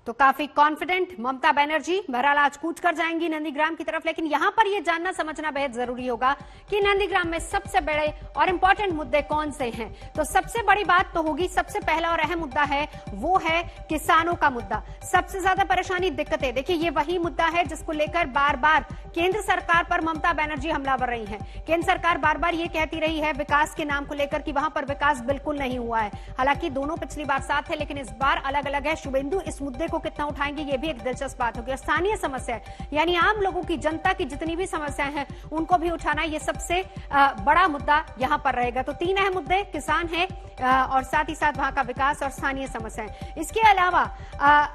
तो काफी कॉन्फिडेंट ममता बनर्जी बहरहाल आज कूच कर जाएंगी नंदीग्राम की तरफ, लेकिन यहां पर यह जानना समझना बेहद जरूरी होगा कि नंदीग्राम में सबसे बड़े और इंपॉर्टेंट मुद्दे कौन से हैं। तो सबसे बड़ी बात तो होगी, सबसे पहला और अहम मुद्दा है वो है किसानों का मुद्दा। सबसे ज्यादा परेशानी, दिक्कतें, देखिए ये वही मुद्दा है जिसको लेकर बार बार केंद्र सरकार पर ममता बनर्जी हमलावर रही हैं। केंद्र सरकार बार बार ये कहती रही है विकास के नाम को लेकर कि वहां पर विकास बिल्कुल नहीं हुआ है। हालांकि दोनों पिछली बार साथ है, लेकिन इस बार अलग अलग है। शुभेंदु इस मुद्दे को कितना उठाएंगे ये भी एक दिलचस्प बात होगी। स्थानीय समस्या यानी आम लोगों की, जनता की जितनी भी समस्याएं हैं उनको भी उठाना, ये सबसे बड़ा मुद्दा यहां पर रहेगा। तो तीन अहम मुद्दे किसान हैं और साथ ही साथ वहां का विकास और स्थानीय समस्याएं। इसके अलावा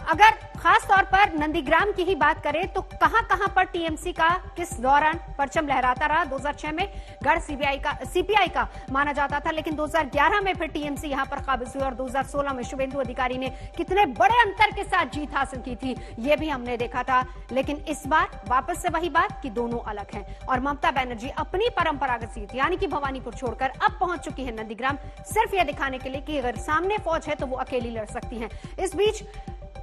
अगर खास तौर पर नंदीग्राम की ही बात करें तो कहां कहां पर टीएमसी का किस दौरान परचम लहराता रहा। 2006 में गढ़ सीपीआई का माना जाता था, लेकिन 2011 में फिर टीएमसी यहां पर काबिज हुई और 2016 में शुभेंदु अधिकारी ने कितने बड़े अंतर के साथ जीत हासिल की थी ये भी हमने देखा था। लेकिन इस बार वापस से वही बात कि दोनों अलग हैं और ममता बनर्जी अपनी परंपरागत सीट यानी कि भवानीपुर छोड़कर अब पहुंच चुकी है नंदीग्राम, सिर्फ यह दिखाने के लिए कि अगर सामने फौज है तो वो अकेली लड़ सकती हैं। इस बीच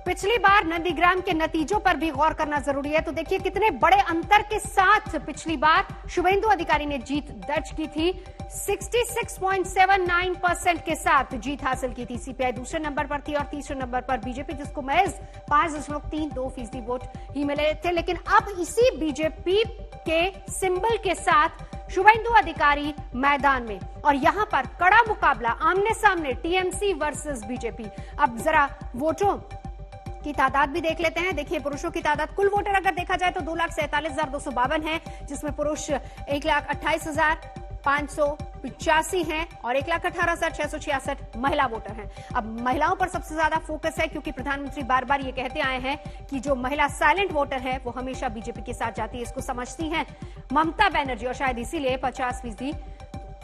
पिछली बार नंदीग्राम के नतीजों पर भी गौर करना जरूरी है। तो देखिए कितने बड़े अंतर के साथ पिछली बार शुभेंदु अधिकारी ने जीत दर्ज की थी। 66.79% के साथ जीत हासिल की थी। सीपीआई दूसरे नंबर पर थी और तीसरे नंबर पर बीजेपी, जिसको महज 5.32% वोट ही मिले थे। लेकिन अब इसी बीजेपी के सिंबल के साथ शुभेंदु अधिकारी मैदान में और यहां पर कड़ा मुकाबला, आमने सामने टीएमसी वर्सेस बीजेपी। अब जरा वोटों की तादाद भी देख लेते हैं। देखिए पुरुषों की तादाद, कुल वोटर अगर देखा जाए तो 2,47,252 हैं, जिसमें पुरुष 1,28,585 हैं और 1,18,666 महिला वोटर हैं। अब महिलाओं पर सबसे ज्यादा फोकस है क्योंकि प्रधानमंत्री बार बार ये कहते आए हैं कि जो महिला साइलेंट वोटर है वो हमेशा बीजेपी के साथ जाती है। इसको समझती हैं ममता बनर्जी और शायद इसीलिए 50%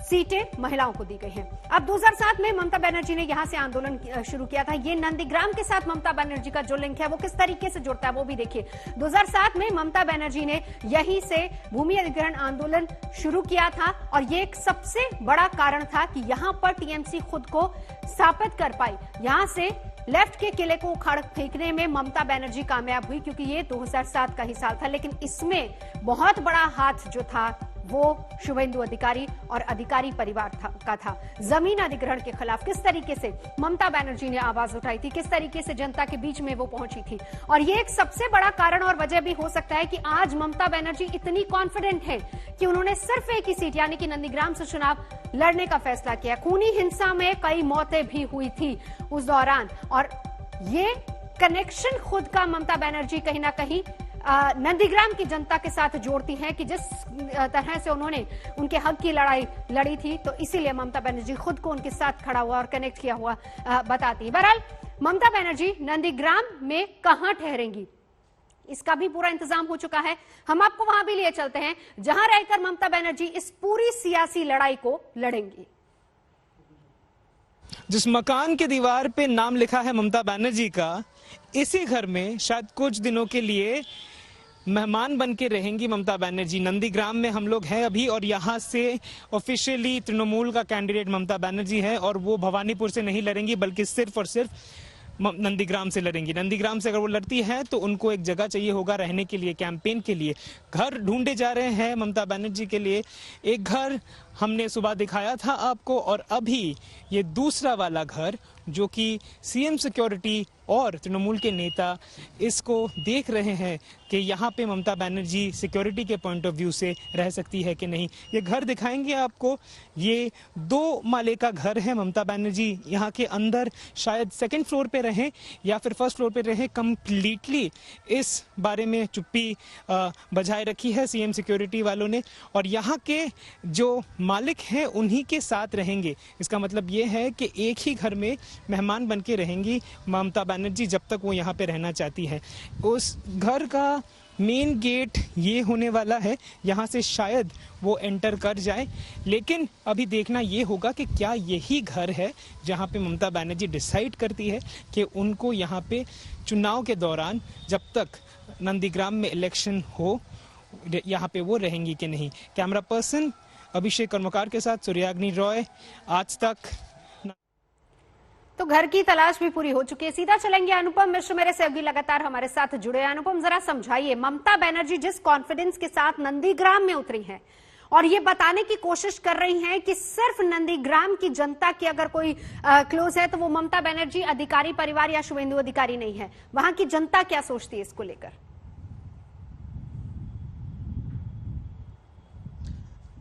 सीटें महिलाओं को दी गई हैं। अब 2007 में ममता बनर्जी ने यहां से आंदोलन शुरू किया था। ये नंदीग्राम के साथ ममता बनर्जी का जो लिंक है वो किस तरीके से जुड़ता है वो भी देखिए। 2007 में ममता बनर्जी ने यहीं से भूमि अधिग्रहण आंदोलन शुरू किया था और ये एक सबसे बड़ा कारण था कि यहां पर टीएमसी खुद को स्थापित कर पाई। यहां से लेफ्ट के किले को उखाड़ फेंकने में ममता बनर्जी कामयाब हुई क्योंकि ये 2007 का ही साल था। लेकिन इसमें बहुत बड़ा हाथ जो था वो शुभेंदु अधिकारी और अधिकारी परिवार का था। जमीन अधिग्रहण के खिलाफ किस तरीके से ममता बनर्जी ने आवाज उठाई थी, किस तरीके से जनता के बीच में वो पहुंची थी। और ये एक सबसे बड़ा कारण और वजह भी हो सकता है कि आज ममता बनर्जी इतनी कॉन्फिडेंट है कि उन्होंने सिर्फ एक ही सीट यानी कि नंदीग्राम से चुनाव लड़ने का फैसला किया। खूनी हिंसा में कई मौतें भी हुई थी उस दौरान और ये कनेक्शन खुद का ममता बनर्जी कहीं ना कहीं नंदीग्राम की जनता के साथ जोड़ती हैं कि जिस तरह से उन्होंने उनके हक की लड़ाई लड़ी थी, तो इसीलिए ममता बनर्जी खुद को उनके साथ खड़ा हुआ और कनेक्ट किया हुआ बताती है। बहरहाल ममता बनर्जी नंदीग्राम में कहां ठहरेंगी इसका भी पूरा इंतजाम हो चुका है। हम आपको वहां भी लिए चलते हैं जहां रहकर ममता बनर्जी इस पूरी सियासी लड़ाई को लड़ेंगी। जिस मकान की दीवार पे नाम लिखा है ममता बनर्जी का, इसी घर में शायद कुछ दिनों के लिए मेहमान बन के रहेंगी ममता बनर्जी। नंदीग्राम में हम लोग हैं अभी और यहाँ से ऑफिशियली तृणमूल का कैंडिडेट ममता बनर्जी है और वो भवानीपुर से नहीं लड़ेंगी बल्कि सिर्फ और सिर्फ नंदीग्राम से लड़ेंगी। नंदीग्राम से अगर वो लड़ती हैं तो उनको एक जगह चाहिए होगा रहने के लिए, कैंपेन के लिए। घर ढूंढे जा रहे हैं ममता बनर्जी के लिए। एक घर हमने सुबह दिखाया था आपको और अभी ये दूसरा वाला घर जो कि सीएम सिक्योरिटी और तृणमूल के नेता इसको देख रहे हैं कि यहाँ पे ममता बनर्जी सिक्योरिटी के पॉइंट ऑफ व्यू से रह सकती है कि नहीं। ये घर दिखाएंगे आपको। ये 2 माले का घर है। ममता बनर्जी यहाँ के अंदर शायद सेकंड फ्लोर पे रहें या फिर फर्स्ट फ्लोर पे रहें, कंप्लीटली इस बारे में चुप्पी बजाय रखी है सीएम सिक्योरिटी वालों ने और यहाँ के जो मालिक हैं उन्हीं के साथ रहेंगे। इसका मतलब ये है कि एक ही घर में मेहमान बन के रहेंगी ममता बनर्जी जब तक वो यहाँ पे रहना चाहती है। उस घर का मेन गेट ये होने वाला है, यहाँ से शायद वो एंटर कर जाए। लेकिन अभी देखना ये होगा कि क्या यही घर है जहाँ पे ममता बनर्जी डिसाइड करती है कि उनको यहाँ पे चुनाव के दौरान जब तक नंदीग्राम में इलेक्शन हो यहाँ पे वो रहेंगी कि नहीं। कैमरा पर्सन अभिषेक कर्मकार के साथ सूर्याग्नि रॉय, आज तक। तो घर की तलाश भी पूरी हो चुकी है। सीधा चलेंगे अनुपम मिश्र मेरे सहयोगी लगातार हमारे साथ जुड़े हैं। अनुपम, जरा समझाइए, ममता बनर्जी जिस कॉन्फिडेंस के साथ नंदीग्राम में उतरी हैं और ये बताने की कोशिश कर रही हैं कि सिर्फ नंदीग्राम की जनता की अगर कोई क्लोज है तो वो ममता बनर्जी अधिकारी परिवार या शुभेंदु अधिकारी नहीं है, वहां की जनता क्या सोचती है इसको लेकर?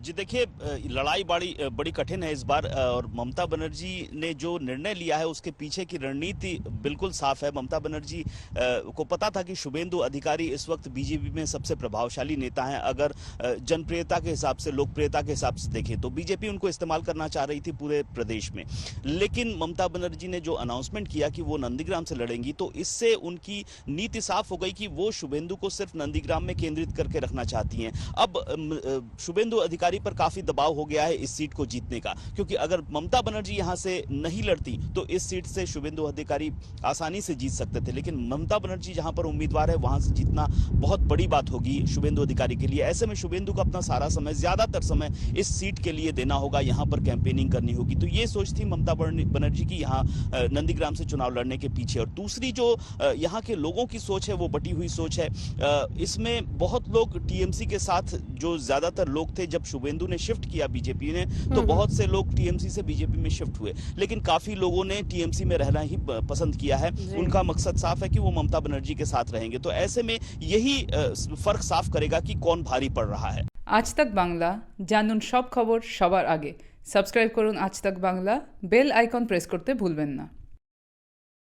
जी देखिए, लड़ाई बड़ी कठिन है इस बार और ममता बनर्जी ने जो निर्णय लिया है उसके पीछे की रणनीति बिल्कुल साफ है। ममता बनर्जी को पता था कि शुभेंदु अधिकारी इस वक्त बीजेपी में सबसे प्रभावशाली नेता हैं। अगर जनप्रियता के हिसाब से, लोकप्रियता के हिसाब से देखें तो बीजेपी उनको इस्तेमाल करना चाह रही थी पूरे प्रदेश में। लेकिन ममता बनर्जी ने जो अनाउंसमेंट किया कि वो नंदीग्राम से लड़ेंगी, तो इससे उनकी नीति साफ हो गई कि वो शुभेंदु को सिर्फ नंदीग्राम में केंद्रित करके रखना चाहती हैं। अब शुभेंदु अधिकारी पर काफी दबाव हो गया है इस सीट को जीतने का, क्योंकि अगर ममता बनर्जी यहां से नहीं लड़ती तो इस सीट से शुभेंदु अधिकारी आसानी से जीत सकते थे। लेकिन ममता बनर्जी जहां पर उम्मीदवार है वहां से जीतना बहुत बड़ी बात होगी शुभेंदु अधिकारी के लिए। ऐसे में शुभेंदु को अपना सारा समय, ज्यादातर समय इस सीट के लिए देना होगा, यहां पर कैंपेनिंग करनी होगी। तो ये सोच थी ममता बनर्जी की यहां नंदीग्राम से चुनाव लड़ने के पीछे। और दूसरी जो यहां के लोगों की सोच है वो बटी हुई सोच है। इसमें बहुत लोग टीएमसी के साथ, जो ज्यादातर लोग थे जब शुभेंदु ने शिफ्ट किया बीजेपी ने, तो बहुत से लोग टीएमसी से बीजेपी में शिफ्ट हुए, लेकिन काफी लोगों ने टीएमसी में रहना ही पसंद किया है। उनका मकसद साफ है कि वो ममता बनर्जी के साथ रहेंगे। तो ऐसे में यही फर्क साफ करेगा कि कौन भारी पड़ रहा है। आज तक बांग्ला, जानून सब खबर सबार आगे। সাবস্ক্রাইব করুন আজ তক বাংলা, বেল আইকন প্রেস করতে ভুলবেন না।